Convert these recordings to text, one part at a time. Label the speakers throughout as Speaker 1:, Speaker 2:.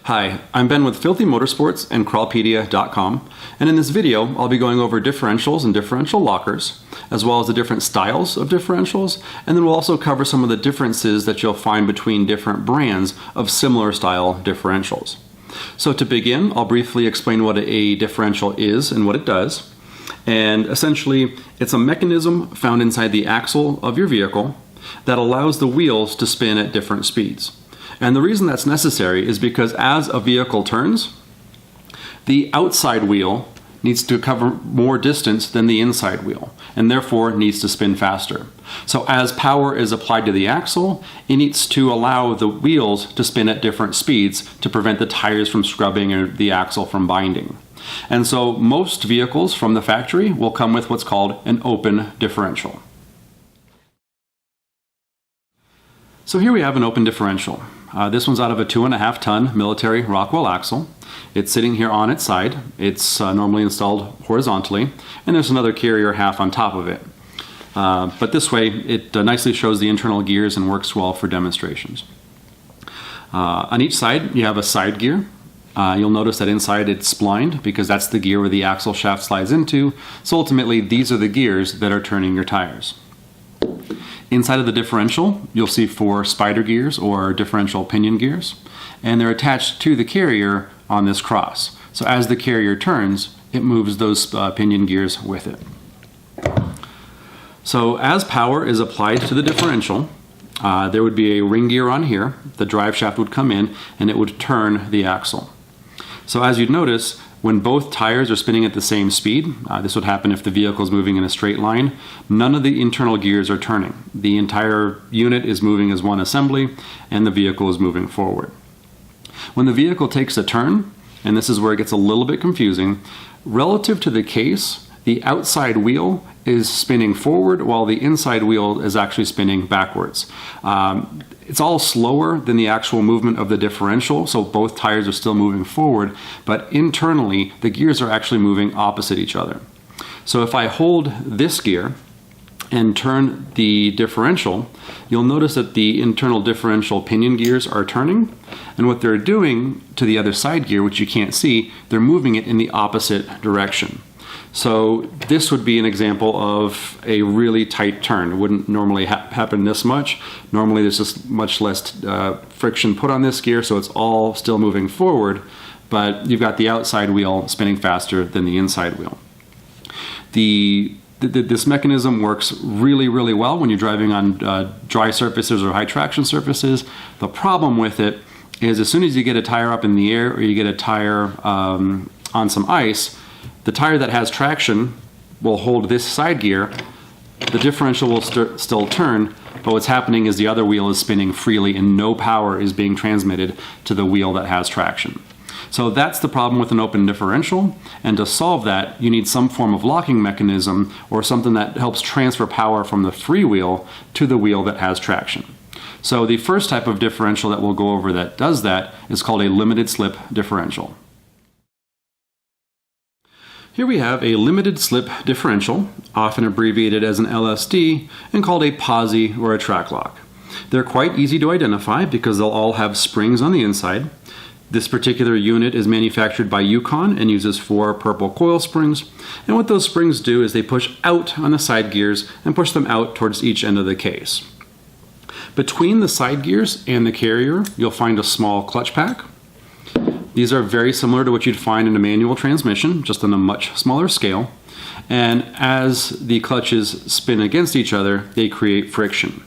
Speaker 1: Hi, I'm Ben with Filthy Motorsports and Crawlpedia.com, and in this video I'll be going over differentials and differential lockers, as well as the different styles of differentials, and then we'll also cover some of the differences that you'll find between different brands of similar style differentials. So to begin, I'll briefly explain what a differential is and what it does. And essentially, it's a mechanism found inside the axle of your vehicle that allows the wheels to spin at different speeds. And the reason that's necessary is because as a vehicle turns, the outside wheel needs to cover more distance than the inside wheel, and therefore needs to spin faster. So as power is applied to the axle, it needs to allow the wheels to spin at different speeds to prevent the tires from scrubbing or the axle from binding. And so most vehicles from the factory will come with what's called an open differential. So here we have an open differential. This one's out of a 2.5 ton military Rockwell axle. It's sitting here on its side. It's normally installed horizontally, and there's another carrier half on top of it. But this way it nicely shows the internal gears and works well for demonstrations. On each side you have a side gear. You'll notice that inside it's splined because that's the gear where the axle shaft slides into. So ultimately these are the gears that are turning your tires. Inside of the differential, you'll see 4 spider gears or differential pinion gears, and they're attached to the carrier on this cross. So as the carrier turns, it moves those pinion gears with it. So as power is applied to the differential, there would be a ring gear on here. The drive shaft would come in and it would turn the axle. So as you'd notice, when both tires are spinning at the same speed, this would happen if the vehicle is moving in a straight line, none of the internal gears are turning. The entire unit is moving as one assembly and the vehicle is moving forward. When the vehicle takes a turn, and this is where it gets a little bit confusing, relative to the case, the outside wheel is spinning forward while the inside wheel is actually spinning backwards. It's all slower than the actual movement of the differential, so both tires are still moving forward, but internally the gears are actually moving opposite each other. So if I hold this gear and turn the differential, you'll notice that the internal differential pinion gears are turning, and what they're doing to the other side gear, which you can't see, they're moving it in the opposite direction. So this would be an example of a really tight turn. It wouldn't normally happen this much. Normally there's just much less friction put on this gear, so it's all still moving forward, but you've got the outside wheel spinning faster than the inside wheel. This mechanism works really, really well when you're driving on dry surfaces or high traction surfaces. The problem with it is as soon as you get a tire up in the air or you get a tire on some ice, the tire that has traction will hold this side gear, the differential will still turn, but what's happening is the other wheel is spinning freely and no power is being transmitted to the wheel that has traction. So that's the problem with an open differential, and to solve that you need some form of locking mechanism or something that helps transfer power from the free wheel to the wheel that has traction. So the first type of differential that we'll go over that does that is called a limited slip differential. Here we have a limited slip differential, often abbreviated as an LSD, and called a posi or a track-loc. They're quite easy to identify because they'll all have springs on the inside. This particular unit is manufactured by Yukon and uses 4 purple coil springs, and what those springs do is they push out on the side gears and push them out towards each end of the case. Between the side gears and the carrier, you'll find a small clutch pack. These are very similar to what you'd find in a manual transmission, just on a much smaller scale. And as the clutches spin against each other, they create friction.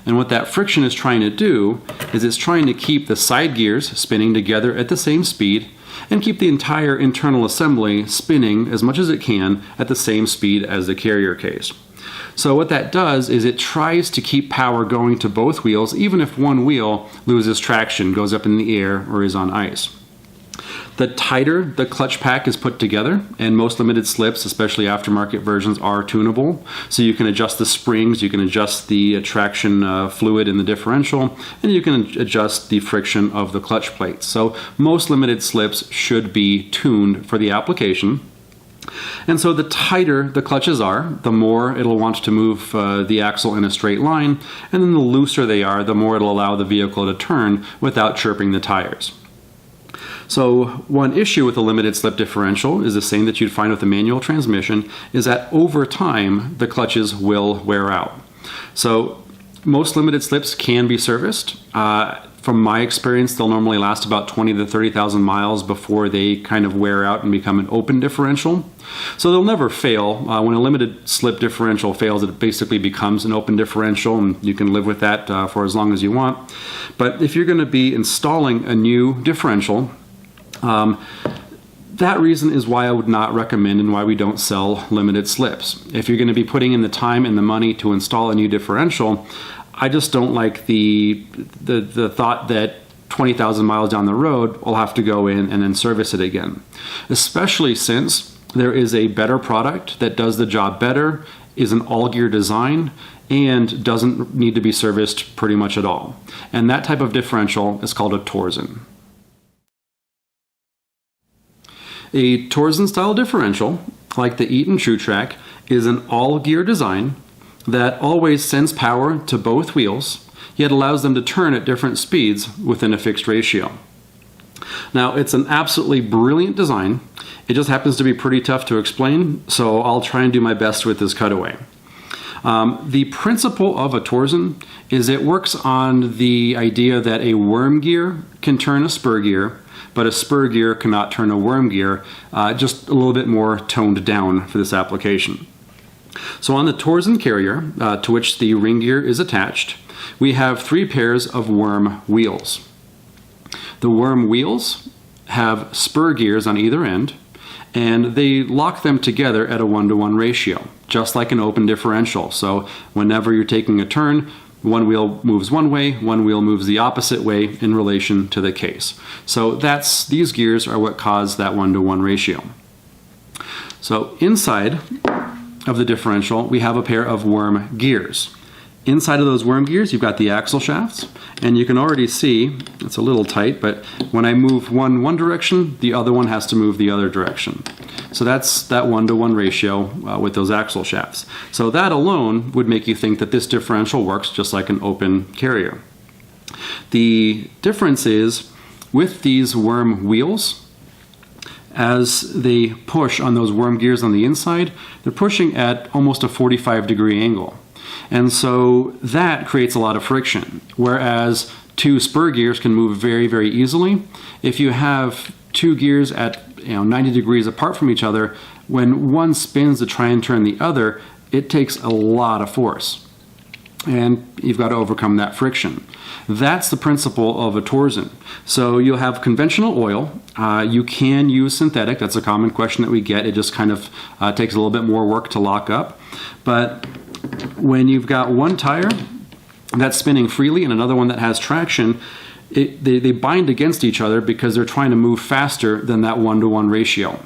Speaker 1: And what that friction is trying to do is it's trying to keep the side gears spinning together at the same speed and keep the entire internal assembly spinning as much as it can at the same speed as the carrier case. So what that does is it tries to keep power going to both wheels, even if one wheel loses traction, goes up in the air, or is on ice. The tighter the clutch pack is put together, and most limited slips, especially aftermarket versions, are tunable. So you can adjust the springs, you can adjust the traction fluid in the differential, and you can adjust the friction of the clutch plates. So most limited slips should be tuned for the application. And so the tighter the clutches are, the more it'll want to move the axle in a straight line, and then the looser they are, the more it'll allow the vehicle to turn without chirping the tires. So one issue with a limited slip differential is the same that you'd find with a manual transmission, is that over time the clutches will wear out. So most limited slips can be serviced. From my experience, they'll normally last about 20 to 30,000 miles before they kind of wear out and become an open differential. So they'll never fail. When a limited slip differential fails, it basically becomes an open differential, and you can live with that for as long as you want. But if you're going to be installing a new differential, that reason is why I would not recommend and why we don't sell limited slips. If you're going to be putting in the time and the money to install a new differential, I just don't like the thought that 20,000 miles down the road I'll have to go in and then service it again. Especially since there is a better product that does the job better, is an all-gear design, and doesn't need to be serviced pretty much at all. And that type of differential is called a Torsen. A Torsen style differential, like the Eaton TrueTrac, is an all-gear design that always sends power to both wheels, yet allows them to turn at different speeds within a fixed ratio. Now, it's an absolutely brilliant design. It just happens to be pretty tough to explain, so I'll try and do my best with this cutaway. The principle of a Torsen is it works on the idea that a worm gear can turn a spur gear, but a spur gear cannot turn a worm gear, just a little bit more toned down for this application. So on the Torsen carrier, to which the ring gear is attached, we have 3 pairs of worm wheels. The worm wheels have spur gears on either end, and they lock them together at a 1-to-1 ratio, just like an open differential. So whenever you're taking a turn, one wheel moves one way, one wheel moves the opposite way in relation to the case. So these gears are what cause that 1-to-1 ratio. So inside of the differential, we have a pair of worm gears. Inside of those worm gears, you've got the axle shafts, and you can already see, it's a little tight, but when I move one direction, the other one has to move the other direction. So that's that 1-to-1 ratio with those axle shafts. So that alone would make you think that this differential works just like an open carrier. The difference is, with these worm wheels, as they push on those worm gears on the inside, they're pushing at almost a 45-degree angle. And so that creates a lot of friction, whereas 2 spur gears can move very, very easily. If you have 2 gears at 90 degrees apart from each other, when one spins to try and turn the other, it takes a lot of force. And you've got to overcome that friction. That's the principle of a Torsen. So you'll have conventional oil. You can use synthetic. That's a common question that we get. It just kind of takes a little bit more work to lock up. But when you've got one tire that's spinning freely and another one that has traction, they bind against each other because they're trying to move faster than that 1-to-1 ratio.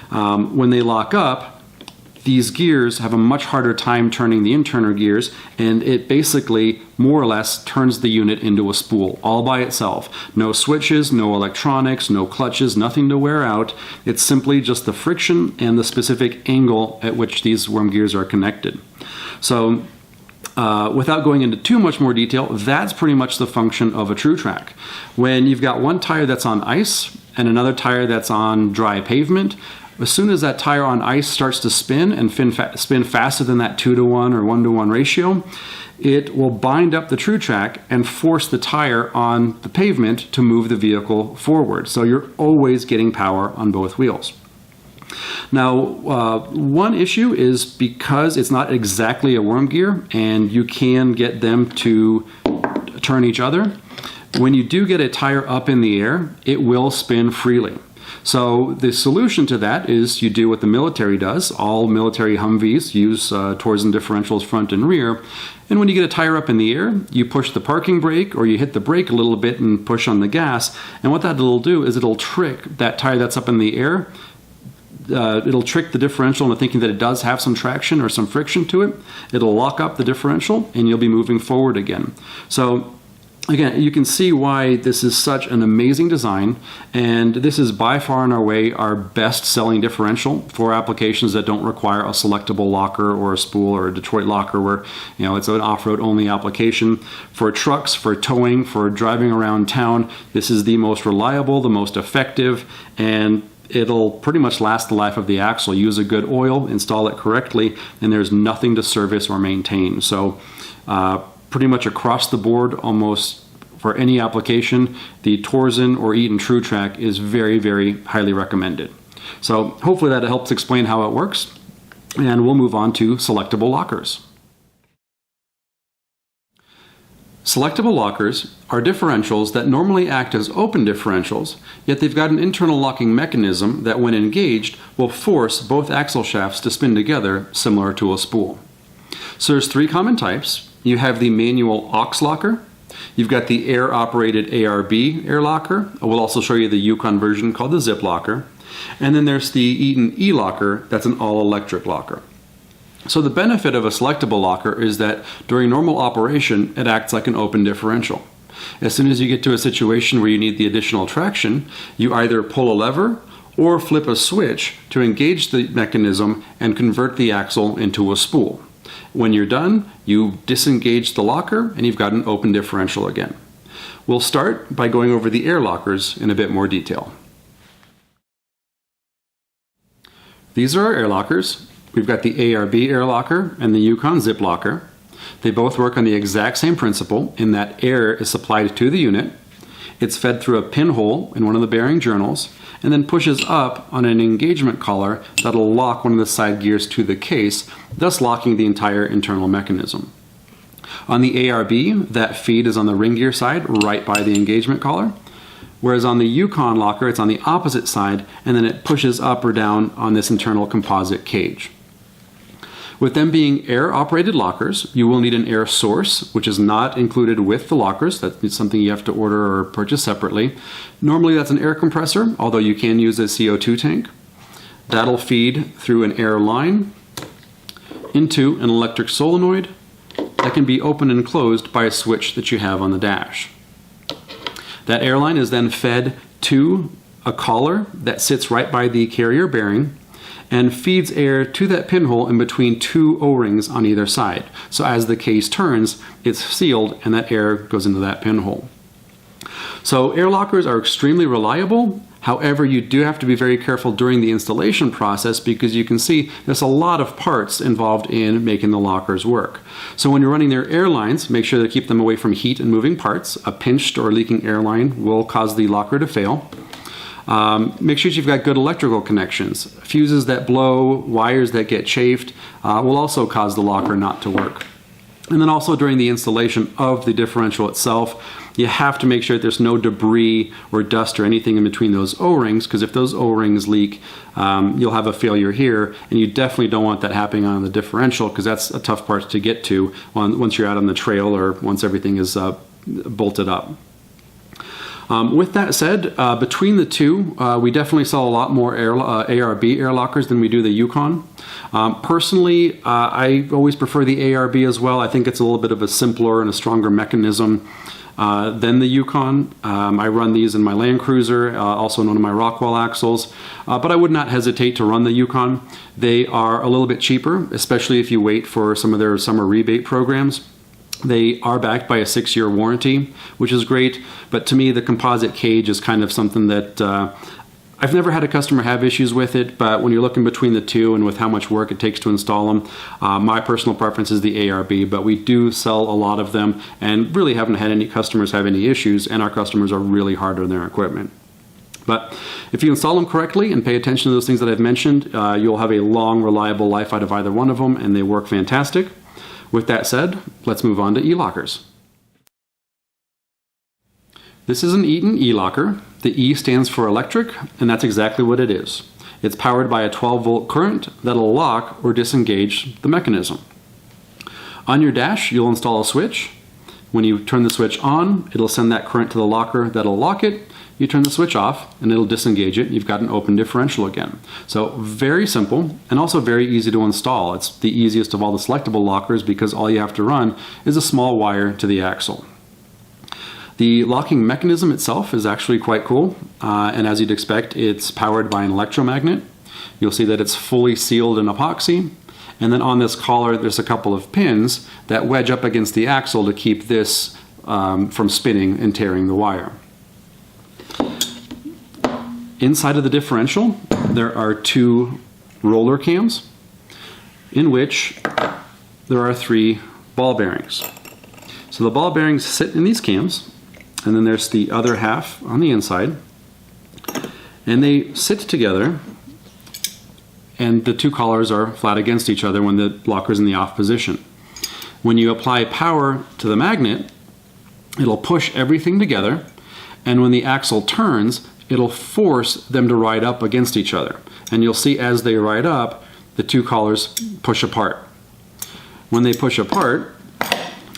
Speaker 1: When they lock up, these gears have a much harder time turning the internal gears, and it basically more or less turns the unit into a spool all by itself. No switches, no electronics, no clutches, nothing to wear out. It's simply just the friction and the specific angle at which these worm gears are connected. So without going into too much more detail, that's pretty much the function of a TrueTrac. When you've got one tire that's on ice and another tire that's on dry pavement, as soon as that tire on ice starts to spin and spin faster than that 2-to-1 or 1-to-1 ratio, it will bind up the TrueTrac and force the tire on the pavement to move the vehicle forward. So you're always getting power on both wheels. Now, one issue is because it's not exactly a worm gear and you can get them to turn each other, when you do get a tire up in the air, it will spin freely. So the solution to that is you do what the military does. All military Humvees use Torsen differentials front and rear. And when you get a tire up in the air, you push the parking brake or you hit the brake a little bit and push on the gas. And what that'll do is it'll trick that tire that's up in the air. It'll trick the differential into thinking that it does have some traction or some friction to it. It'll lock up the differential and you'll be moving forward again. So Again, you can see why this is such an amazing design, and this is by far and away our best selling differential for applications that don't require a selectable locker or a spool or a Detroit locker where, you know, it's an off-road only application. For trucks, for towing, for driving around town, this is the most reliable, the most effective, and it'll pretty much last the life of the axle. Use a good oil, install it correctly, and there's nothing to service or maintain. So pretty much across the board, almost for any application, the Torsen or Eaton TrueTrac is very, very highly recommended. So hopefully that helps explain how it works, and we'll move on to selectable lockers. Selectable lockers are differentials that normally act as open differentials, yet they've got an internal locking mechanism that, when engaged, will force both axle shafts to spin together, similar to a spool. So there's three common types. You have the manual aux locker, you've got the air-operated ARB air locker, we'll also show you the Yukon version called the zip locker, and then there's the Eaton E-Locker, that's an all-electric locker. So the benefit of a selectable locker is that during normal operation, it acts like an open differential. As soon as you get to a situation where you need the additional traction, you either pull a lever or flip a switch to engage the mechanism and convert the axle into a spool. When you're done, you disengage the locker and you've got an open differential again. We'll start by going over the air lockers in a bit more detail. These are our air lockers. We've got the ARB air locker and the Yukon zip locker. They both work on the exact same principle in that air is supplied to the unit. It's fed through a pinhole in one of the bearing journals and then pushes up on an engagement collar that'll lock one of the side gears to the case, thus locking the entire internal mechanism. On the ARB, that feed is on the ring gear side, right by the engagement collar, whereas on the Yukon locker, it's on the opposite side, and then it pushes up or down on this internal composite cage. With them being air-operated lockers, you will need an air source, which is not included with the lockers. That's something you have to order or purchase separately. Normally that's an air compressor, although you can use a CO2 tank. That'll feed through an air line into an electric solenoid that can be opened and closed by a switch that you have on the dash. That air line is then fed to a collar that sits right by the carrier bearing and feeds air to that pinhole in between two O-rings on either side. So as the case turns, it's sealed and that air goes into that pinhole. So air lockers are extremely reliable. However, you do have to be very careful during the installation process because you can see there's a lot of parts involved in making the lockers work. So when you're running their air lines, make sure to keep them away from heat and moving parts. A pinched or leaking air line will cause the locker to fail. Make sure you've got good electrical connections. Fuses that blow, wires that get chafed will also cause the locker not to work. And then also during the installation of the differential itself, you have to make sure that there's no debris or dust or anything in between those O-rings, because if those O-rings leak, you'll have a failure here, and you definitely don't want that happening on the differential because that's a tough part to get to once you're out on the trail or once everything is bolted up. With that said, between the two, we definitely sell a lot more ARB air lockers than we do the Yukon. Personally, I always prefer the ARB as well. I think it's a little bit of a simpler and a stronger mechanism than the Yukon. I run these in my Land Cruiser, also in one of my Rockwell axles, but I would not hesitate to run the Yukon. They are a little bit cheaper, especially if you wait for some of their summer rebate programs. They are backed by a 6-year warranty, which is great, but to me the composite cage is kind of something that I've never had a customer have issues with it, but when you're looking between the two and with how much work it takes to install them, my personal preference is the ARB, but we do sell a lot of them and really haven't had any customers have any issues, and our customers are really hard on their equipment. But if you install them correctly and pay attention to those things that I've mentioned, you'll have a long, reliable life out of either one of them, and they work fantastic. With that said, let's move on to E-Lockers. This is an Eaton E-Locker. The E stands for electric, and that's exactly what it is. It's powered by a 12-volt current that'll lock or disengage the mechanism. On your dash, you'll install a switch. When you turn the switch on, it'll send that current to the locker that'll lock it. You turn the switch off, and it'll disengage it. You've got an open differential again. So very simple, and also very easy to install. It's the easiest of all the selectable lockers because all you have to run is a small wire to the axle. The locking mechanism itself is actually quite cool, and as you'd expect, it's powered by an electromagnet. You'll see that it's fully sealed in epoxy, and then on this collar there's a couple of pins that wedge up against the axle to keep this from spinning and tearing the wire. Inside of the differential there are 2 roller cams in which there are 3 ball bearings. So the ball bearings sit in these cams, and then there's the other half on the inside, and they sit together, and the 2 collars are flat against each other when the locker's in the off position. When you apply power to the magnet, it'll push everything together, and when the axle turns, it'll force them to ride up against each other. And you'll see as they ride up, the 2 collars push apart. When they push apart,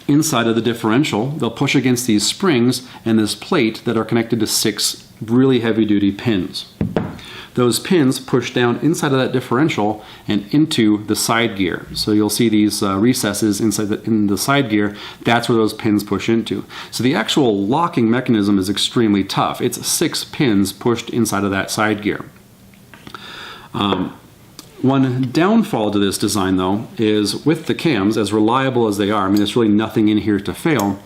Speaker 1: inside of the differential, they'll push against these springs and this plate that are connected to 6 really heavy-duty pins. Those pins push down inside of that differential and into the side gear. So you'll see these recesses inside in the side gear. That's where those pins push into. So the actual locking mechanism is extremely tough. It's 6 pins pushed inside of that side gear. One downfall to this design, though, is with the cams, as reliable as they are, I mean, there's really nothing in here to fail.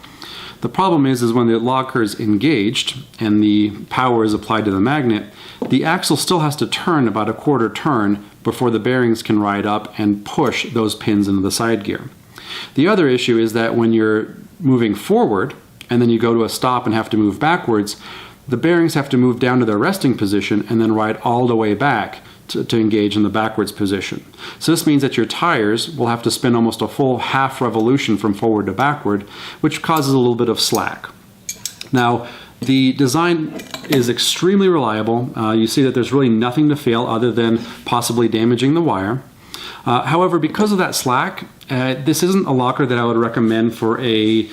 Speaker 1: The problem is when the locker is engaged and the power is applied to the magnet, the axle still has to turn about a quarter turn before the bearings can ride up and push those pins into the side gear. The other issue is that when you're moving forward and then you go to a stop and have to move backwards, the bearings have to move down to their resting position and then ride all the way back to engage in the backwards position. So this means that your tires will have to spin almost a full half revolution from forward to backward, which causes a little bit of slack. Now, the design is extremely reliable. You see that there's really nothing to fail other than possibly damaging the wire. However, because of that slack, this isn't a locker that I would recommend for a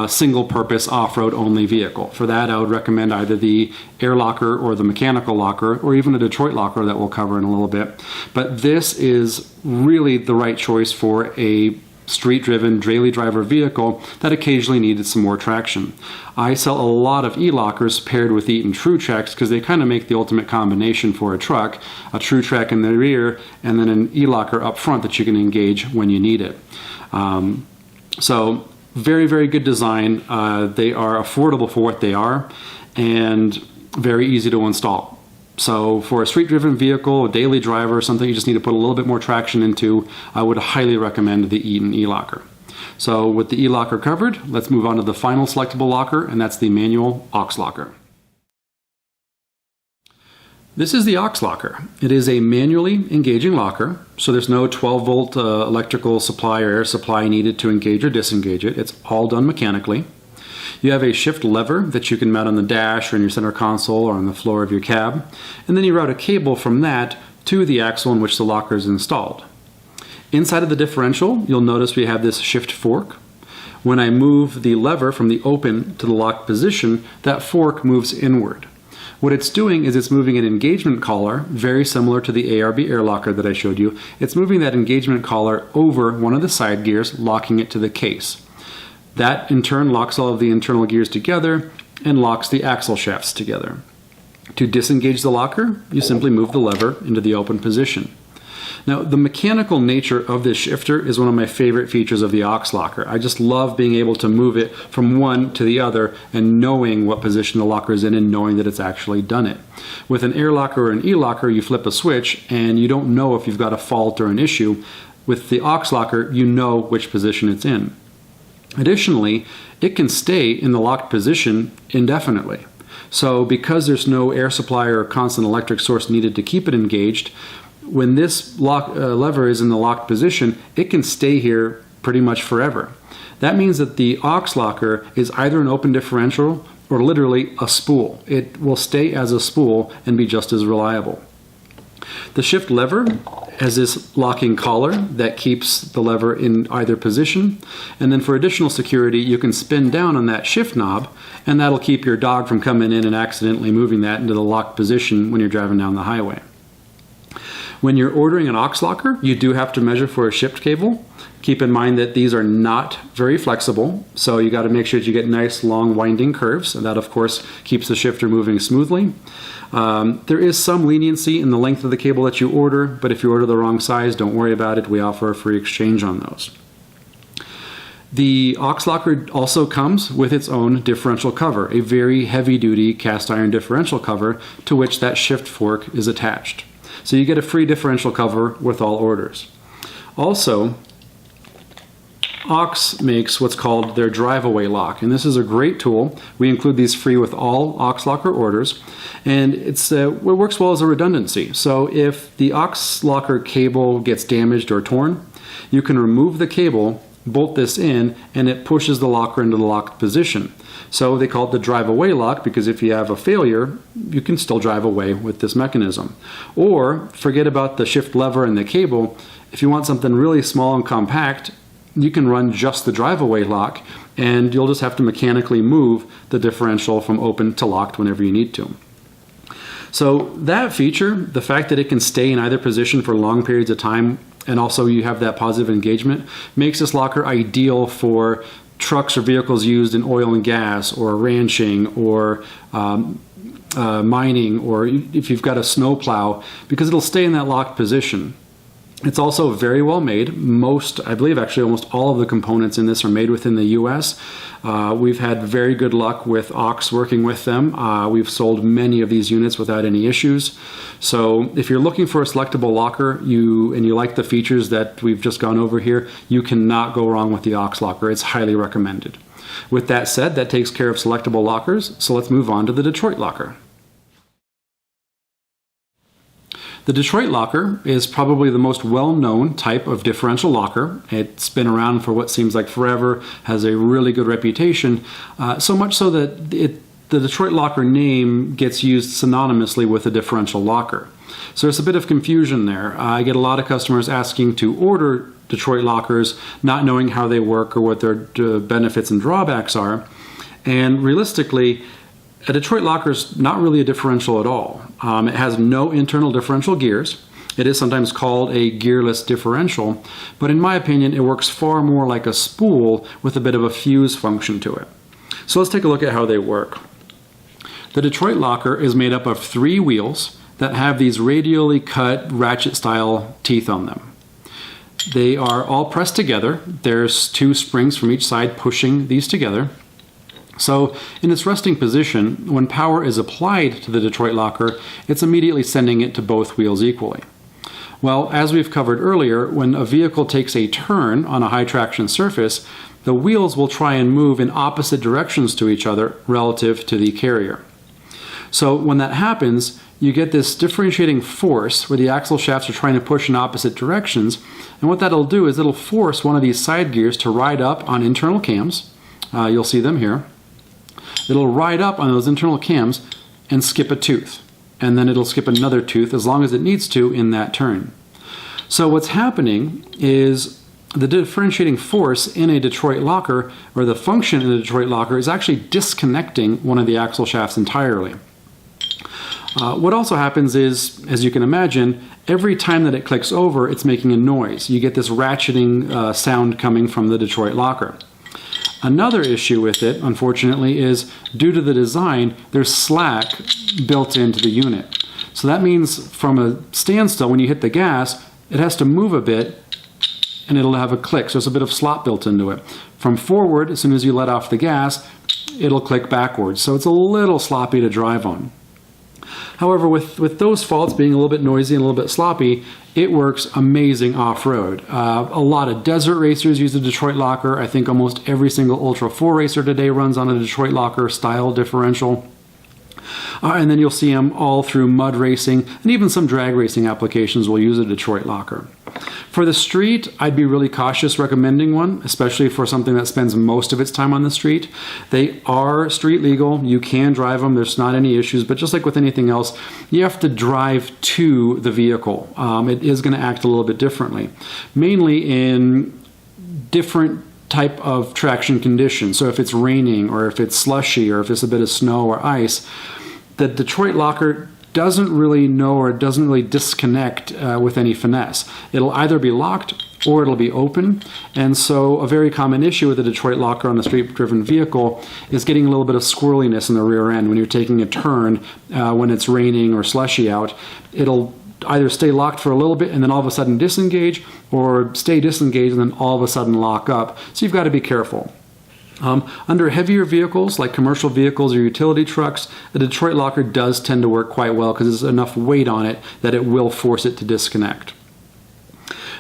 Speaker 1: single-purpose off-road only vehicle. For that, I would recommend either the air locker or the mechanical locker, or even a Detroit locker that we'll cover in a little bit. But this is really the right choice for a street-driven, daily driver vehicle that occasionally needed some more traction. I sell a lot of E-Lockers paired with Eaton TrueTracs because they kind of make the ultimate combination for a truck, a TrueTrac in the rear and then an E-Locker up front that you can engage when you need it. So very, very good design. They are affordable for what they are and very easy to install. So for a street-driven vehicle, a daily driver, something you just need to put a little bit more traction into, I would highly recommend the Eaton E-Locker. So with the E-Locker covered, let's move on to the final selectable locker, and that's the manual aux locker. This is the aux locker. It is a manually engaging locker, so there's no 12-volt electrical supply or air supply needed to engage or disengage it. It's all done mechanically. You have a shift lever that you can mount on the dash or in your center console or on the floor of your cab, and then you route a cable from that to the axle in which the locker is installed. Inside of the differential, you'll notice we have this shift fork. When I move the lever from the open to the locked position, that fork moves inward. What it's doing is it's moving an engagement collar, very similar to the ARB air locker that I showed you. It's moving that engagement collar over one of the side gears, locking it to the case. That in turn locks all of the internal gears together and locks the axle shafts together. To disengage the locker, you simply move the lever into the open position. Now, the mechanical nature of this shifter is one of my favorite features of the aux locker. I just love being able to move it from one to the other and knowing what position the locker is in and knowing that it's actually done it. With an air locker or an E-Locker, you flip a switch and you don't know if you've got a fault or an issue. With the aux locker, you know which position it's in. Additionally, it can stay in the locked position indefinitely. So because there's no air supply or constant electric source needed to keep it engaged, when this lever is in the locked position, it can stay here pretty much forever. That means that the aux locker is either an open differential or literally a spool. It will stay as a spool and be just as reliable. The shift lever has this locking collar that keeps the lever in either position, and then for additional security you can spin down on that shift knob and that'll keep your dog from coming in and accidentally moving that into the locked position when you're driving down the highway. When you're ordering an aux locker, you do have to measure for a shift cable. Keep in mind that these are not very flexible, so you got to make sure that you get nice long winding curves, and that of course keeps the shifter moving smoothly. There is some leniency in the length of the cable that you order, but if you order the wrong size, don't worry about it. We offer a free exchange on those. The aux locker also comes with its own differential cover, a very heavy-duty cast iron differential cover to which that shift fork is attached. So you get a free differential cover with all orders. Also, aux makes what's called their drive-away lock, and this is a great tool. We include these free with all aux locker orders, and it works well as a redundancy. So if the aux locker cable gets damaged or torn, you can remove the cable, bolt this in, and it pushes the locker into the locked position. So they call it the drive-away lock because if you have a failure, you can still drive away with this mechanism. Or forget about the shift lever and the cable. If you want something really small and compact, you can run just the drive-away lock, and you'll just have to mechanically move the differential from open to locked whenever you need to. So that feature, the fact that it can stay in either position for long periods of time, and also you have that positive engagement, makes this locker ideal for trucks or vehicles used in oil and gas or ranching or mining, or if you've got a snow plow, because it'll stay in that locked position. It's also very well made. I believe actually almost all of the components in this are made within the US. We've had very good luck with aux working with them. We've sold many of these units without any issues. So if you're looking for a selectable locker and you like the features that we've just gone over here, you cannot go wrong with the aux locker. It's highly recommended. With that said, that takes care of selectable lockers. So let's move on to the Detroit locker. The Detroit locker is probably the most well-known type of differential locker. It's been around for what seems like forever, has a really good reputation, so much so that the Detroit locker name gets used synonymously with a differential locker. So there's a bit of confusion there. I get a lot of customers asking to order Detroit lockers, not knowing how they work or what their benefits and drawbacks are. And realistically, a Detroit locker is not really a differential at all. It has no internal differential gears. It is sometimes called a gearless differential, but in my opinion, it works far more like a spool with a bit of a fuse function to it. So let's take a look at how they work. The Detroit locker is made up of 3 wheels that have these radially cut ratchet-style teeth on them. They are all pressed together. There's 2 springs from each side pushing these together. So in its resting position, when power is applied to the Detroit locker, it's immediately sending it to both wheels equally. Well, as we've covered earlier, when a vehicle takes a turn on a high traction surface, the wheels will try and move in opposite directions to each other relative to the carrier. So when that happens, you get this differentiating force where the axle shafts are trying to push in opposite directions, and what that'll do is it'll force one of these side gears to ride up on internal cams. You'll see them here. It'll ride up on those internal cams and skip a tooth. And then it'll skip another tooth as long as it needs to in that turn. So what's happening is the differentiating force in a Detroit locker, or the function in a Detroit locker, is actually disconnecting one of the axle shafts entirely. What also happens is, as you can imagine, every time that it clicks over, it's making a noise. You get this ratcheting sound coming from the Detroit locker. Another issue with it, unfortunately, is due to the design, there's slack built into the unit. So that means from a standstill, when you hit the gas, it has to move a bit and it'll have a click. So there's a bit of slop built into it. From forward, as soon as you let off the gas, it'll click backwards. So it's a little sloppy to drive on. However, with those faults being a little bit noisy and a little bit sloppy, it works amazing off-road. A lot of desert racers use the Detroit locker. I think almost every single Ultra 4 racer today runs on a Detroit locker style differential. And then you'll see them all through mud racing, and even some drag racing applications will use a Detroit locker. For the street, I'd be really cautious recommending one, especially for something that spends most of its time on the street. They are street legal. You can drive them. There's not any issues. But just like with anything else, you have to drive to the vehicle. It is going to act a little bit differently, mainly in different type of traction conditions. So if it's raining, or if it's slushy, or if it's a bit of snow or ice, the Detroit locker doesn't really know, or it doesn't really disconnect with any finesse. It'll either be locked or it'll be open. And so a very common issue with a Detroit locker on a street-driven vehicle is getting a little bit of squirreliness in the rear end when you're taking a turn when it's raining or slushy out. It'll either stay locked for a little bit and then all of a sudden disengage, or stay disengaged and then all of a sudden lock up. So you've got to be careful. Under heavier vehicles like commercial vehicles or utility trucks, a Detroit locker does tend to work quite well because there's enough weight on it that it will force it to disconnect.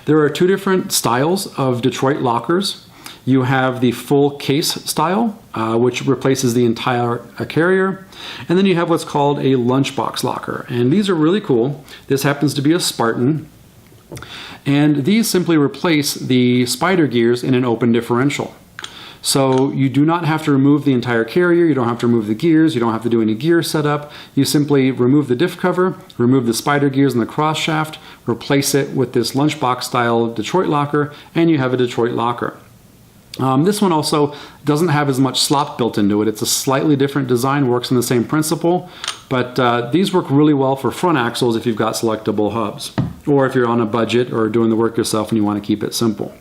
Speaker 1: There are two different styles of Detroit lockers. You have the full case style, which replaces the entire carrier. And then you have what's called a lunchbox locker. And these are really cool. This happens to be a Spartan. And these simply replace the spider gears in an open differential. So you do not have to remove the entire carrier, you don't have to remove the gears, you don't have to do any gear setup. You simply remove the diff cover, remove the spider gears and the cross shaft, replace it with this lunchbox style Detroit locker, and you have a Detroit locker. This one also doesn't have as much slop built into it. It's a slightly different design, works on the same principle, but these work really well for front axles if you've got selectable hubs, or if you're on a budget or doing the work yourself and you want to keep it simple.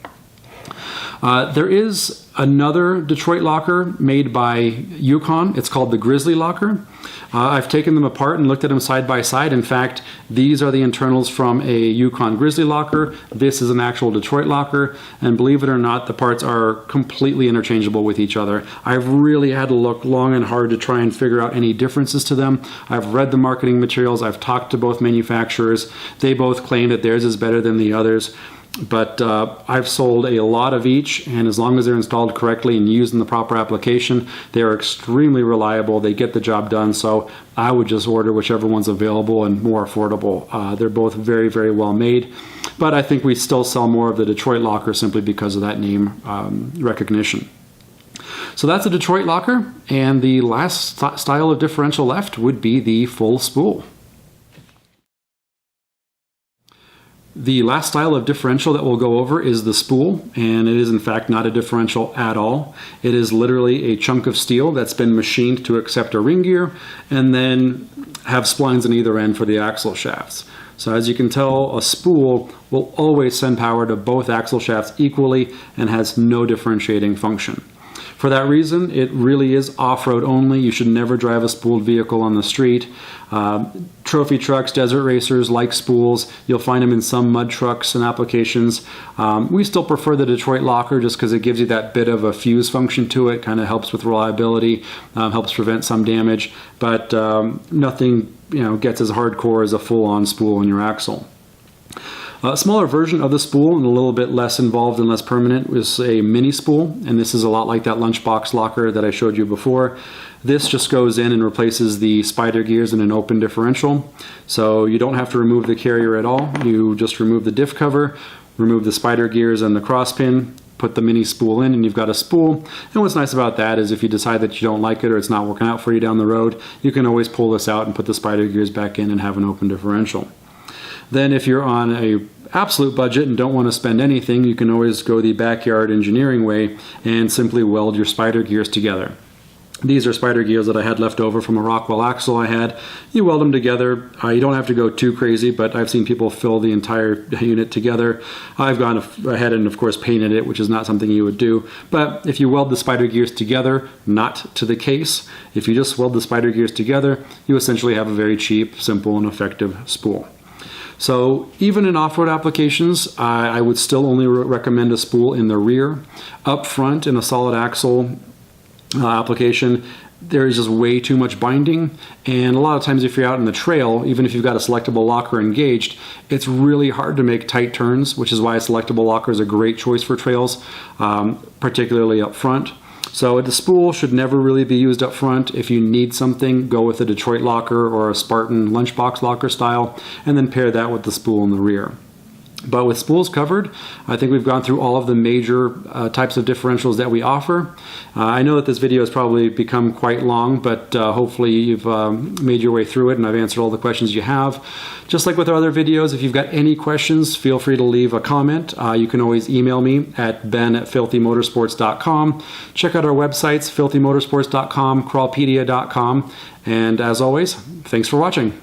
Speaker 1: There is another Detroit locker made by Yukon. It's called the Grizzly locker. I've taken them apart and looked at them side by side. In fact, these are the internals from a Yukon Grizzly locker. This is an actual Detroit locker. And believe it or not, the parts are completely interchangeable with each other. I've really had to look long and hard to try and figure out any differences to them. I've read the marketing materials. I've talked to both manufacturers. They both claim that theirs is better than the others. But I've sold a lot of each, and as long as they're installed correctly and used in the proper application, they are extremely reliable. They get the job done, so I would just order whichever one's available and more affordable. They're both very, very well made, but I think we still sell more of the Detroit locker simply because of that name recognition. So that's a Detroit locker, and the last style of differential left would be the full spool. The last style of differential that we'll go over is the spool, and it is in fact not a differential at all. It is literally a chunk of steel that's been machined to accept a ring gear and then have splines on either end for the axle shafts. So as you can tell, a spool will always send power to both axle shafts equally and has no differentiating function. For that reason, it really is off-road only. You should never drive a spooled vehicle on the street. Trophy trucks, desert racers like spools. You'll find them in some mud trucks and applications. We still prefer the Detroit locker just because it gives you that bit of a fuse function to it, kind of helps with reliability, helps prevent some damage, but nothing gets as hardcore as a full-on spool in your axle. A smaller version of the spool and a little bit less involved and less permanent is a mini spool, and this is a lot like that lunchbox locker that I showed you before. This just goes in and replaces the spider gears in an open differential, so you don't have to remove the carrier at all. You just remove the diff cover, remove the spider gears and the cross pin, put the mini spool in, and you've got a spool. And what's nice about that is if you decide that you don't like it or it's not working out for you down the road, you can always pull this out and put the spider gears back in and have an open differential. Then if you're on a absolute budget and don't want to spend anything, you can always go the backyard engineering way and simply weld your spider gears together. These are spider gears that I had left over from a Rockwell axle I had. You weld them together. You don't have to go too crazy, but I've seen people fill the entire unit together. I've gone ahead and of course painted it, which is not something you would do. But if you weld the spider gears together, not to the case, if you just weld the spider gears together, you essentially have a very cheap, simple, and effective spool. So even in off-road applications, I would still only recommend a spool in the rear. Up front in a solid axle application, there is just way too much binding, and a lot of times if you're out in the trail, even if you've got a selectable locker engaged, it's really hard to make tight turns, which is why a selectable locker is a great choice for trails, particularly up front. So the spool should never really be used up front. If you need something, go with a Detroit locker or a Spartan lunchbox locker style, and then pair that with the spool in the rear. But with spools covered, I think we've gone through all of the major types of differentials that we offer. I know that this video has probably become quite long, but hopefully you've made your way through it and I've answered all the questions you have. Just like with our other videos, if you've got any questions, feel free to leave a comment. You can always email me at ben@filthymotorsports.com. Check out our websites, filthymotorsports.com, crawlpedia.com. And as always, thanks for watching.